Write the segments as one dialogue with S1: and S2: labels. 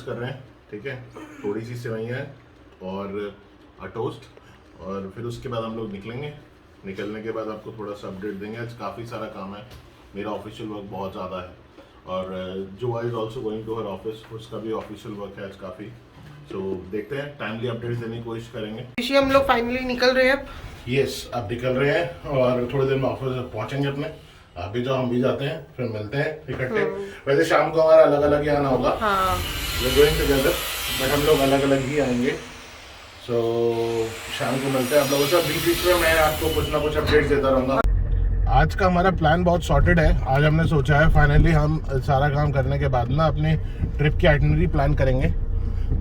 S1: कर रहे हैं, ठीक है। थोड़ी सी सेवइयाँ और टोस्ट, और फिर उसके बाद हम लोग निकलेंगे। निकलने के बाद आपको थोड़ा सा अपडेट देंगे। आज काफ़ी सारा काम है, मेरा ऑफिशियल वर्क बहुत ज़्यादा है, और जो is also going to her office, उसका भी ऑफिशियल वर्क है आज काफ़ी। सो देखते हैं, टाइमली अपडेट्स देने की कोशिश करेंगे।
S2: ऋषि, हम लोग फाइनली निकल रहे हैं।
S1: यस, अब निकल रहे हैं और थोड़ी देर में ऑफिस पहुंचेंगे अपने। आप भी जाओ, हम भी जाते हैं, फिर मिलते हैं इकट्ठे। वैसे शाम को हमारा अलग अलग ही आना होगा, वी गोइंग टुगेदर, बट हम लोग अलग अलग ही आएंगे। सो शाम को मिलते हैं आप लोगों से। बीच में मैं आपको कुछ ना कुछ अपडेट्स देता रहूँगा। आज का हमारा प्लान बहुत सॉर्टेड है। आज हमने सोचा है फाइनली हम सारा काम करने के बाद ना अपने ट्रिप की आइटनरी प्लान करेंगे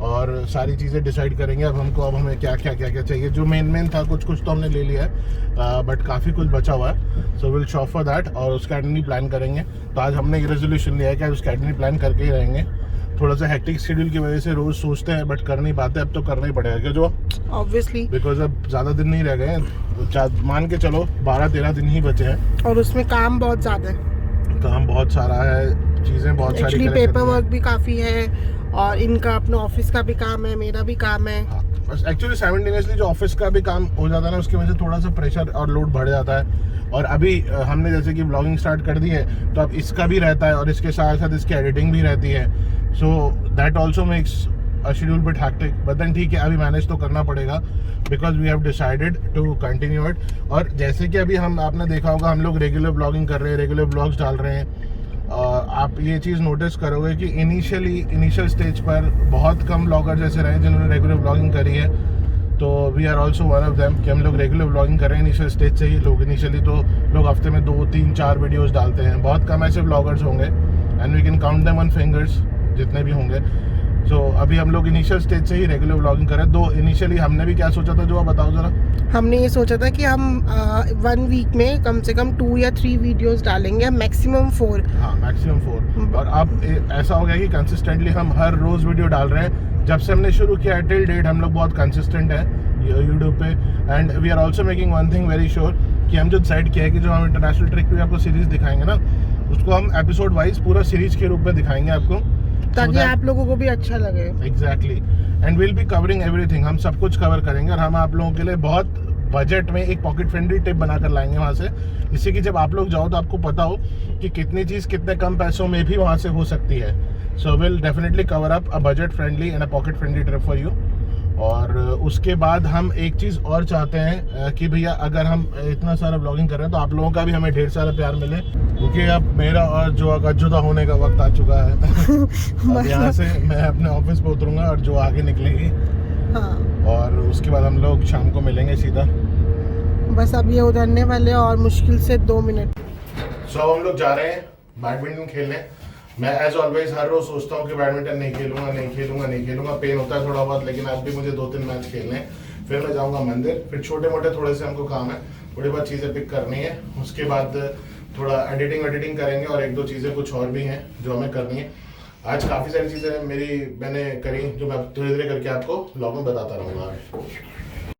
S1: और सारी चीज़ें डिसाइड करेंगे। अब हमें क्या चाहिए। जो मेन था कुछ तो हमने ले लिया है, बट काफ़ी कुछ बचा हुआ है। So will shop for that और उसका आइटनरी प्लान करेंगे। तो आज हमने एक रेजोल्यूशन लिया है कि आज उसका आइटनरी प्लान करके ही रहेंगे। थोड़ा सा हेक्टिक शेड्यूल की वजह से रोज सोचते हैं बट कर नहीं पाते, अब तो करना ही पड़ेगा क्यों, जो
S2: ऑब्वियसली
S1: बिकॉज अब ज़्यादा दिन नहीं रह गए हैं, मान के चलो 12-13 दिन ही बचे हैं,
S2: और उसमें काम बहुत ज़्यादा है।
S1: काम बहुत सारा है, चीज़ें बहुत सारी,
S2: एक्चुअली पेपर वर्क भी काफ़ी है और इनका अपना ऑफिस का भी काम है, मेरा भी काम है।
S1: बस एक्चुअली साइमल्टेनियसली जो ऑफिस का भी काम हो जाता है ना, उसकी वजह से थोड़ा सा प्रेशर और लोड बढ़ जाता है। और अभी हमने जैसे कि ब्लॉगिंग स्टार्ट कर दी है, तो अब इसका भी रहता है और इसके साथ साथ इसकी एडिटिंग भी रहती है। So that also makes a schedule bit hectic, but then ठीक है, अभी मैनेज तो करना पड़ेगा because we have decided to continue it. और जैसे कि अभी आपने देखा होगा, हम लोग रेगुलर ब्लॉगिंग कर रहे हैं, रेगुलर ब्लॉग्स डाल रहे हैं। आप ये चीज़ नोटिस करोगे कि इनिशियल स्टेज पर बहुत कम ब्लॉगर जैसे रहे जिन्होंने रेगुलर ब्लॉगिंग करी है। तो we are also one of them कि हम लोग रेगुलर ब्लॉगिंग कर रहे हैं इनिशियल स्टेज से ही। इनिशियली तो लोग हफ्ते में 2-3-4 वीडियोस डालते हैं। बहुत कम ऐसे ब्लॉगर्स होंगे and we can count them on fingers जितने भी होंगे। सो अभी हम लोग इनिशियल स्टेज से ही रेगुलर ब्लॉगिंग कर रहे हैं। तो इनिशियली हमने भी क्या सोचा था, जो आप बताओ जरा।
S2: हमने ये सोचा था कि हम 1 वीक में कम से कम 2 या 3 वीडियोस डालेंगे, मैक्सिमम 4।
S1: हाँ, मैक्सिमम 4। और अब ऐसा हो गया कि कंसिस्टेंटली हम हर रोज वीडियो डाल रहे हैं। जब से हमने शुरू किया टिल डेट हम लोग बहुत कंसिस्टेंट है यूट्यूब पे। And we are also making one thing very sure कि हम जो डिसाइड किया है कि जो हम इंटरनेशनल ट्रिप पे आपको सीरीज दिखाएंगे ना, उसको हम एपिसोड वाइज पूरा सीरीज के रूप में दिखाएंगे आपको,
S2: ताकि आप लोगों को भी अच्छा लगे।
S1: Exactly, and will be covering everything. हम सब कुछ कवर करेंगे और हम आप लोगों के लिए बहुत बजट में एक पॉकेट फ्रेंडली टिप बनाकर लाएंगे वहाँ से, जिससे कि जब आप लोग जाओ तो आपको पता हो कि कितनी चीज़ कितने कम पैसों में भी वहाँ से हो सकती है। So will definitely cover up a budget friendly and a pocket friendly trip for you. और उसके बाद हम एक चीज़ और चाहते हैं कि भैया अगर हम इतना सारा ब्लॉगिंग कर रहे हैं तो आप लोगों का भी हमें ढेर सारा प्यार मिले, क्योंकि अब मेरा और जो का जुदा होने का वक्त आ चुका है। अब यहाँ से मैं अपने ऑफिस पे उतरूंगा और जो आगे निकलेगी।
S2: हाँ,
S1: और उसके बाद हम लोग शाम को मिलेंगे सीधा।
S2: बस अब ये उतरने वाले और मुश्किल से 2 मिनट।
S1: सो हम लोग जा रहे हैं बैडमिंटन खेलने। मैं एज ऑलवेज हर रोज सोचता हूँ कि बैडमिंटन नहीं खेलूंगा, पेन होता है थोड़ा बहुत, लेकिन आज भी मुझे 2-3 मैच खेलने हैं। फिर मैं जाऊँगा मंदिर, फिर छोटे मोटे थोड़े से हमको काम है, थोड़ी बहुत चीज़ें पिक करनी है। उसके बाद थोड़ा एडिटिंग करेंगे और 1-2 चीज़ें कुछ और भी हैं जो हमें करनी है। आज काफ़ी सारी चीज़ें मैंने करी जो मैं धीरे धीरे करके आपको ब्लॉग में बताता रहूँगा।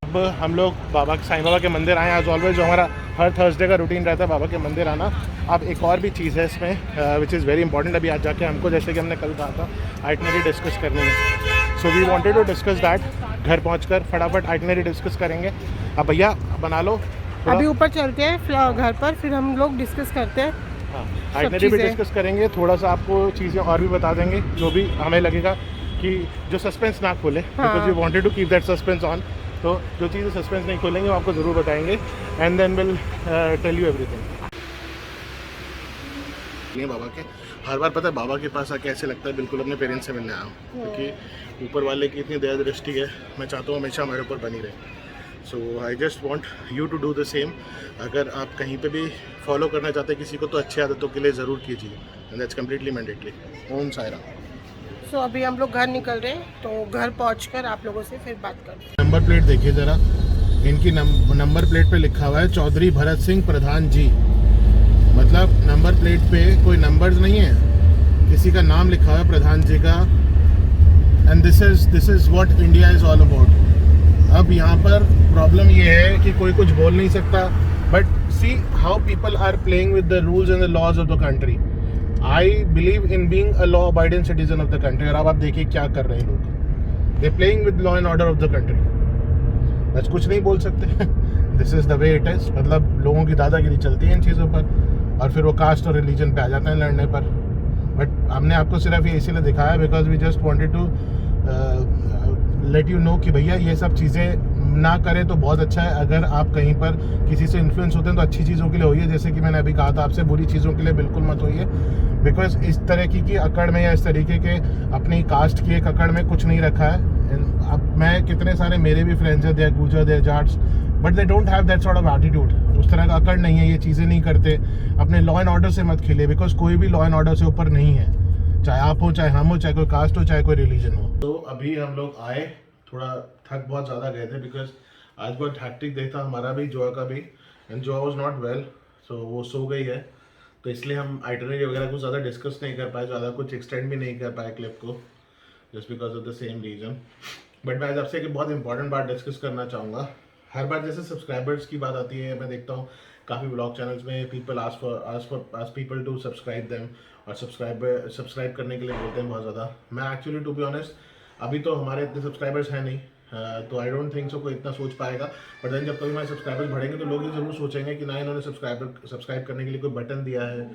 S1: अब हम लोग साईं बाबा के मंदिर आए। एज ऑलवेज जो हमारा हर थर्सडे का रूटीन रहता है बाबा के मंदिर आना। अब एक और भी चीज़ है इसमें विच इज़ वेरी इंपॉर्टेंट। अभी आज जाके हमको, जैसे कि हमने कल कहा था, आइटनरी डिस्कस करनी है। So we wanted to discuss that. घर पहुंचकर फटाफट आइटनरी डिस्कस करेंगे। अब भैया बना लो,
S2: अभी ऊपर चलते हैं घर पर, फिर हम लोग डिस्कस करते हैं।
S1: हाँ, आइटनरी भी डिस्कस करेंगे, थोड़ा सा आपको चीज़ें और भी बता देंगे जो भी हमें लगेगा कि जो सस्पेंस ना खोले, because we wanted to keep that suspense on. तो जो चीज़ें सस्पेंस नहीं खोलेंगे वो आपको ज़रूर बताएंगे and then will tell you everything. बाबा के हर बार पता है बाबा के पास आके ऐसे लगता है बिल्कुल अपने पेरेंट्स से मिलने आया हूँ, क्योंकि ऊपर वाले की इतनी दया दृष्टि है, मैं चाहता हूँ हमेशा हमारे ऊपर बनी रहे। So I just want you to do the same. अगर आप कहीं पे भी फॉलो करना चाहते हैं किसी को, तो अच्छी आदतों के लिए ज़रूर कीजिए, एंड दैट्स कम्प्लीटली मैंडेटरी। ओम साई राम।
S2: सो अभी हम लोग घर निकल रहे हैं, तो घर पहुंचकर आप लोगों से फिर बात करते हैं।
S1: नंबर प्लेट देखिए ज़रा, इनकी नंबर प्लेट पे लिखा हुआ है चौधरी भरत सिंह प्रधान जी। मतलब नंबर प्लेट पे कोई नंबर्स नहीं है, किसी का नाम लिखा हुआ है प्रधान जी का। And this is what India is all about. अब यहाँ पर प्रॉब्लम ये है कि कोई कुछ बोल नहीं सकता, but see how people are playing with the rules and the laws of the country. I believe in being a law abiding citizen of the country. और अब आप देखिए क्या कर रहे हैं लोग, they playing with law and order of the country. बस कुछ नहीं बोल सकते। This is the way it is. मतलब लोगों की दादागिरी चलती है इन चीज़ों पर, और फिर वो कास्ट और रिलीजन पे आ जाते हैं लड़ने पर। बट हमने आपको सिर्फ ये इसीलिए दिखाया because we just wanted to let you know कि भैया ये सब चीज़ें ना करें तो बहुत अच्छा है। अगर आप कहीं पर किसी से इन्फ्लुएंस होते हैं तो अच्छी चीज़ों के लिए होइए, जैसे कि मैंने अभी कहा था आपसे, बुरी चीज़ों के लिए बिल्कुल मत होइए। बिकॉज इस तरह की अकड़ में या इस तरीके के अपनी कास्ट की एक अकड़ में कुछ नहीं रखा है। अब मैं कितने सारे मेरे भी फ्रेंड्स हैं, they Gujjar, they Jats, but they don't have that sort of attitude. उस तरह का अकड़ नहीं है, ये चीज़ें नहीं करते। अपने लॉ एंड ऑर्डर से मत खेलिए, बिकॉज कोई भी लॉ एंड ऑर्डर से ऊपर नहीं है, चाहे आप हो, चाहे हम हो, चाहे कोई कास्ट हो, चाहे कोई रिलीजन हो। तो अभी हम लोग आए, थोड़ा थक बहुत ज़्यादा गए थे बिकॉज आज बहुत हैक्टिक डे था हमारा भी, जोआ का भी, and Zoa was not well, सो वो सो गई है। तो इसलिए हम आइटनरी वगैरह कुछ ज़्यादा डिस्कस नहीं कर पाए, ज़्यादा कुछ एक्सटेंड भी नहीं कर पाए क्लिप को, just because of the same reason. But मैं आज आपसे एक बहुत इंपॉर्टेंट बात डिस्कस करना चाहूँगा। हर बार जैसे सब्सक्राइबर्स की बात आती है, मैं देखता हूँ काफ़ी ब्लॉग चैनल्स में people ask people to subscribe them, और सब्सक्राइब करने के लिए बोलते हैं बहुत ज़्यादा। मैं एक्चुअली टू बी ऑनेस्ट अभी तो हमारे इतने सब्सक्राइबर्स हैं नहीं, तो आई डोंट थिंक सो कोई इतना सोच पाएगा। बट देन जब कभी हमारे सब्सक्राइबर्स बढ़ेंगे तो लोग ये जरूर सोचेंगे कि ना इन्होंने सब्सक्राइब करने के लिए कोई बटन दिया है,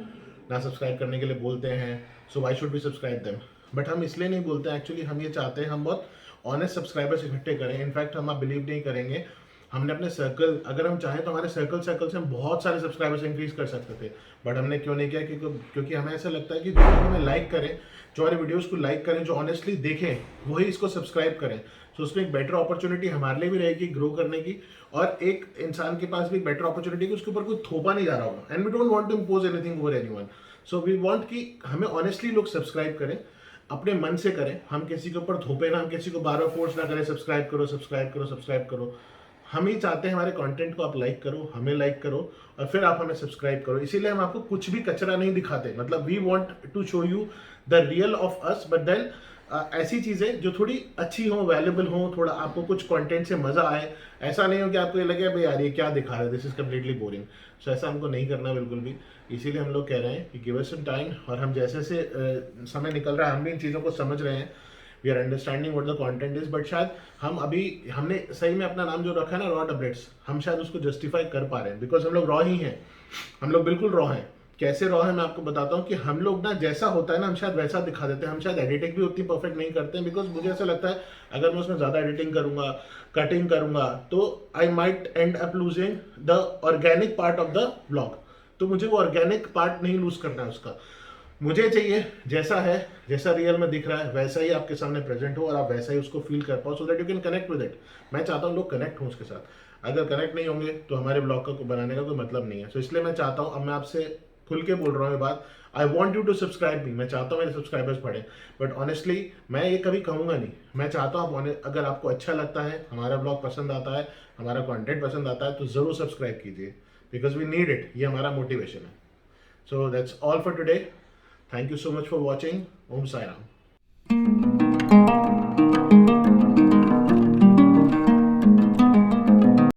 S1: ना सब्सक्राइब करने के लिए बोलते हैं, so why should be subscribe them. But हम इसलिए नहीं बोलते हैं, एक्चुअली हम ये चाहते हैं हम बहुत ऑनेस्ट सब्सक्राइबर्स इकट्ठे करें। इनफैक्ट हम आप बिलीव नहीं करेंगे, हमने अपने सर्कल, अगर हम चाहें तो हमारे सर्कल से हम बहुत सारे सब्सक्राइबर्स इंक्रीज कर सकते थे, बट हमने क्यों नहीं किया? क्योंकि हमें ऐसा लगता है कि जो हमें लाइक करें, जो हमारे वीडियोस को लाइक करें, जो ऑनेस्टली देखें, वही इसको सब्सक्राइब करें। तो उसमें एक बेटर अपॉर्चुनिटी हमारे लिए भी रहेगी ग्रो करने की, और एक इंसान के पास भी एक बेटर अपॉर्चुनिटी कि उसके ऊपर कोई थोपा नहीं जा रहा होगा। And we don't want to impose anything over anyone, so we want कि हमें ऑनेस्टली लोग सब्सक्राइब करें, अपने मन से करें। हम किसी के ऊपर थोपे ना, हम किसी को बार बार फोर्स ना करें सब्सक्राइब करो सब्सक्राइब करो सब्सक्राइब करो। हम ही चाहते हैं हमारे कंटेंट को आप लाइक करो, हमें लाइक करो, और फिर आप हमें सब्सक्राइब करो। इसीलिए हम आपको कुछ भी कचरा नहीं दिखाते। मतलब we want to show you the real of us, but then ऐसी चीज़ें जो थोड़ी अच्छी हो, वैल्यूबल हो, थोड़ा आपको कुछ कंटेंट से मज़ा आए। ऐसा नहीं हो कि आपको ये लगे भाई यार ये क्या दिखा रहे हैं, दिस इज कम्प्लीटली बोरिंग। सो ऐसा हमको नहीं करना बिल्कुल भी। इसीलिए हम लोग कह रहे हैं कि गिव अस सम टाइम, और हम जैसे जैसे समय निकल रहा है हम भी इन चीज़ों को समझ रहे हैं, we are understanding what the content is. But शायद हम अभी, हमने सही में अपना नाम जो रखा है ना रॉ टैबलेट्स, हम शायद उसको जस्टिफाई कर पा रहे हैं, बिकॉज हम लोग रॉ ही हैं। हम लोग बिल्कुल रॉ हैं। कैसे रॉ है मैं आपको बताता हूँ कि हम लोग ना जैसा होता है ना हम शायद वैसा दिखा देते हैं। हम शायद एडिटिंग भी उतनी परफेक्ट नहीं करते हैं, बिकॉज मुझे ऐसा लगता है अगर मैं उसमें ज़्यादा एडिटिंग करूंगा, कटिंग करूंगा, तो I might and up losing the organic part of the blog. तो मुझे वो ऑर्गेनिक पार्ट नहीं लूज करना है उसका। मुझे चाहिए जैसा है, जैसा रियल में दिख रहा है वैसा ही आपके सामने प्रेजेंट हो, और आप वैसा ही उसको फील कर पाओ, so that you can connect with it. मैं चाहता हूँ लोग कनेक्ट हों उसके साथ। अगर कनेक्ट नहीं होंगे तो हमारे ब्लॉग का बनाने का कोई मतलब नहीं है। सो इसलिए मैं चाहता हूँ, अब मैं आपसे खुल के बोल रहा हूँ ये बात, I want you to subscribe me. मैं चाहता हूँ मेरे सब्सक्राइबर्स बढ़े, बट ऑनेस्टली मैं ये कभी कहूँगा नहीं। मैं चाहता हूँ अगर आपको अच्छा लगता है, हमारा ब्लॉग पसंद आता है, हमारा कंटेंट पसंद आता है, तो ज़रूर सब्सक्राइब कीजिए, बिकॉज वी नीड इट। ये हमारा मोटिवेशन है। So that's all for today. Thank you so much for watching. Om Sai Ram.